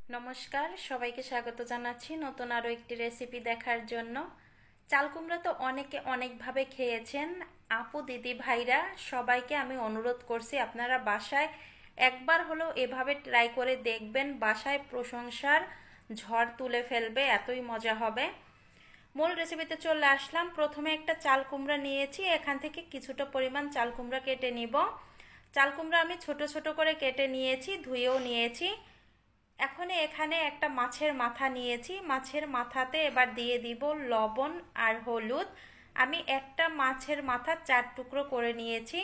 নমস্কার, সবাইকে স্বাগত জানাচ্ছি নতুন আরও একটি রেসিপি দেখার জন্য। চাল কুমড়া তো অনেকে অনেকভাবে খেয়েছেন। আপু দিদি ভাইরা সবাইকে আমি অনুরোধ করছি আপনারা বাসায় একবার হলেও এভাবে ট্রাই করে দেখবেন। বাসায় প্রশংসার ঝড় তুলে ফেলবে, এতই মজা হবে। মূল রেসিপিতে চলে আসলাম। প্রথমে একটা চাল কুমড়া নিয়েছি, এখান থেকে কিছুটা পরিমাণ চাল কুমড়া কেটে নিব। চাল কুমড়া আমি ছোট ছোট করে কেটে নিয়েছি, ধুয়েও নিয়েছি। এখন এখানে একটা মাছের মাথা নিয়েছি, মাছের মাথাতে এবার দিয়ে দিব লবণ আর হলুদ। আমি একটা মাছের মাথা 4 টুকরো করে নিয়েছি।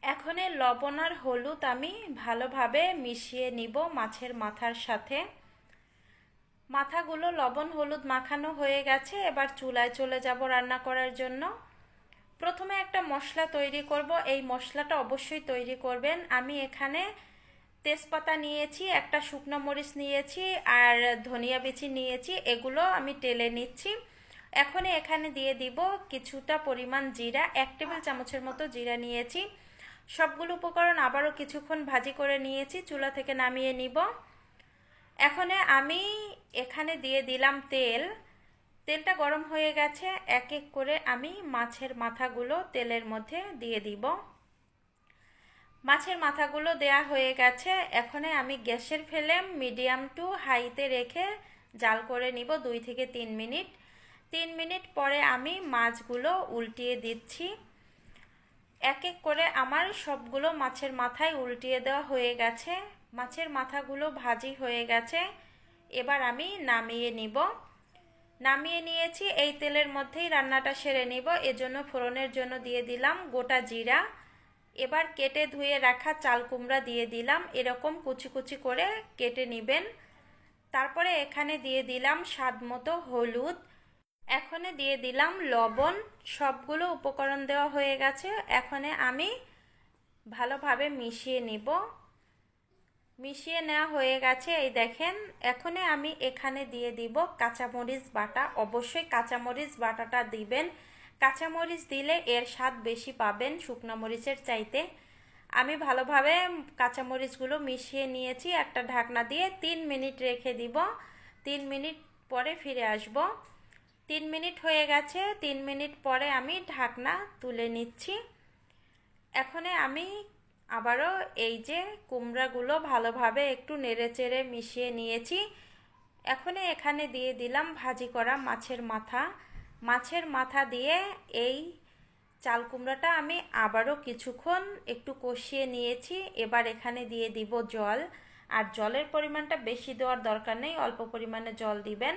এখন লবণ আর হলুদ আমি ভালোভাবে মিশিয়ে নিব মাছের মাথার সাথে। মাথাগুলো লবণ হলুদ মাখানো হয়ে গেছে, এবার চুলায় চলে যাব রান্না করার জন্য। প্রথমে একটা মশলা তৈরি করব, এই মশলাটা অবশ্যই তৈরি করবেন। আমি এখানে তেজপাতা নিয়েছি, একটা শুকনো মরিচ নিয়েছি আর ধনিয়া বিচি নিয়েছি, এগুলো আমি টেলে নিচ্ছি। এখন এখানে দিয়ে দিব কিছুটা পরিমাণ জিরা, 1 টেবিল চামচের মতো জিরা নিয়েছি। সবগুলো উপকরণ আবারও কিছুক্ষণ ভাজি করে নিয়েছি, চুলা থেকে নামিয়ে নিব। এখন আমি এখানে দিয়ে দিলাম তেল। তেলটা গরম হয়ে গেছে, এক এক করে আমি মাছের মাথাগুলো তেলের মধ্যে দিয়ে দিব। মাছের মাথাগুলো দেয়া হয়ে গেছে। এখন আমি গ্যাসের ফ্লেম মিডিয়াম টু হাইতে রেখে জাল করে নিব 2 থেকে 3 মিনিট। 3 মিনিট পরে আমি মাছগুলো উল্টিয়ে দিচ্ছি। এক এক করে আমার সবগুলো মাছের মাথায় উল্টিয়ে দেওয়া হয়ে গেছে। মাছের মাথাগুলো ভাজি হয়ে গেছে, এবার আমি নামিয়ে নিব। নামিয়ে নিয়েছি, এই তেলের মধ্যেই রান্নাটা সেরে নিব। এজন্য ফোড়নের জন্য দিয়ে দিলাম গোটা জিরা। এবার কেটে ধুয়ে রাখা চাল কুমড়া দিয়ে দিলাম, এরকম কুচি কুচি করে কেটে নেবেন। তারপরে এখানে দিয়ে দিলাম স্বাদ মতো হলুদ, এখন দিয়ে দিলাম লবণ। সবগুলো উপকরণ দেওয়া হয়ে গেছে, এখন আমি ভালোভাবে মিশিয়ে নিব। মিশিয়ে নেওয়া হয়ে গেছে, এই দেখেন। এখন আমি এখানে দিয়ে দিব কাঁচামরিচ বাটা। অবশ্যই কাঁচামরিচ বাটাটা দিবেন, কাঁচামরিচ দিলে এর স্বাদ বেশি পাবেন শুকনো মরিচের চাইতে। আমি ভালোভাবে কাঁচামরিচগুলো মিশিয়ে নিয়েছি। একটা ঢাকনা দিয়ে 3 মিনিট রেখে দিব। 3 মিনিট পরে ফিরে আসব। 3 মিনিট হয়ে গেছে, 3 মিনিট পরে আমি ঢাকনা তুলে নিচ্ছি। এখন আমি আবারও এই যে কুমড়াগুলো ভালোভাবে একটু নেড়েচেড়ে মিশিয়ে নিয়েছি। এখন এখানে দিয়ে দিলাম ভাজি করা মাছের মাথা। মাছের মাথা দিয়ে এই চাল কুমড়াটা আমি আবারও কিছুক্ষণ একটু কষিয়ে নিয়েছি। এবার এখানে দিয়ে দিব জল, আর জলের পরিমাণটা বেশি দেওয়ার দরকার নেই, অল্প পরিমাণে জল দিবেন।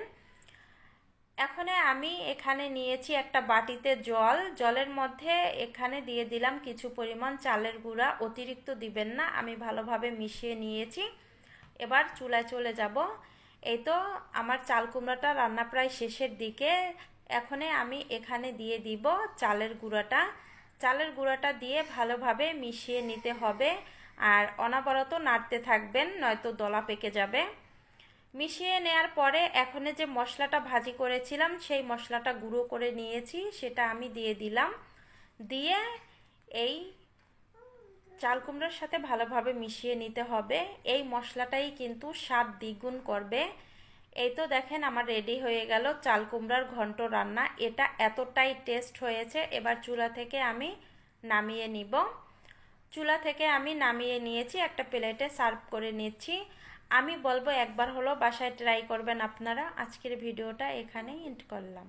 এখন আমি এখানে নিয়েছি একটা বাটিতে জল। জলের মধ্যে এখানে দিয়ে দিলাম কিছু পরিমাণ চালের গুঁড়া, অতিরিক্ত দিবেন না। আমি ভালোভাবে মিশিয়ে নিয়েছি, এবার চুলায় চলে যাব। এই তো আমার চাল কুমড়াটা রান্না প্রায় শেষের দিকে। এখন আমি এখানে দিয়ে দিব চালের গুঁড়াটা। চালের গুঁড়াটা দিয়ে ভালোভাবে মিশিয়ে নিতে হবে, আর অনবরত নাড়তে থাকবেন, নয়তো দলা পেকে যাবে। মিশিয়ে নেওয়ার পরে এখন যে মশলাটা ভাজি করেছিলাম সেই মশলাটা গুঁড়ো করে নিয়েছি, সেটা আমি দিয়ে দিলাম। দিয়ে এই চাল কুমড়োর সাথে ভালোভাবে মিশিয়ে নিতে হবে। এই মশলাটাই কিন্তু স্বাদ দ্বিগুণ করবে। এই তো দেখেন আমার রেডি হয়ে গেল চাল কুমড়ার ঘন্ট রান্না। এটা এতটাই টেস্ট হয়েছে। এবার চুলা থেকে আমি নামিয়ে নিব। চুলা থেকে আমি নামিয়ে নিয়েছি, একটা প্লেটে সার্ভ করে নিচ্ছি। আমি বলবো একবার হলো বাসায় ট্রাই করবেন আপনারা। আজকের ভিডিওটা এখানেই এন্ড করলাম।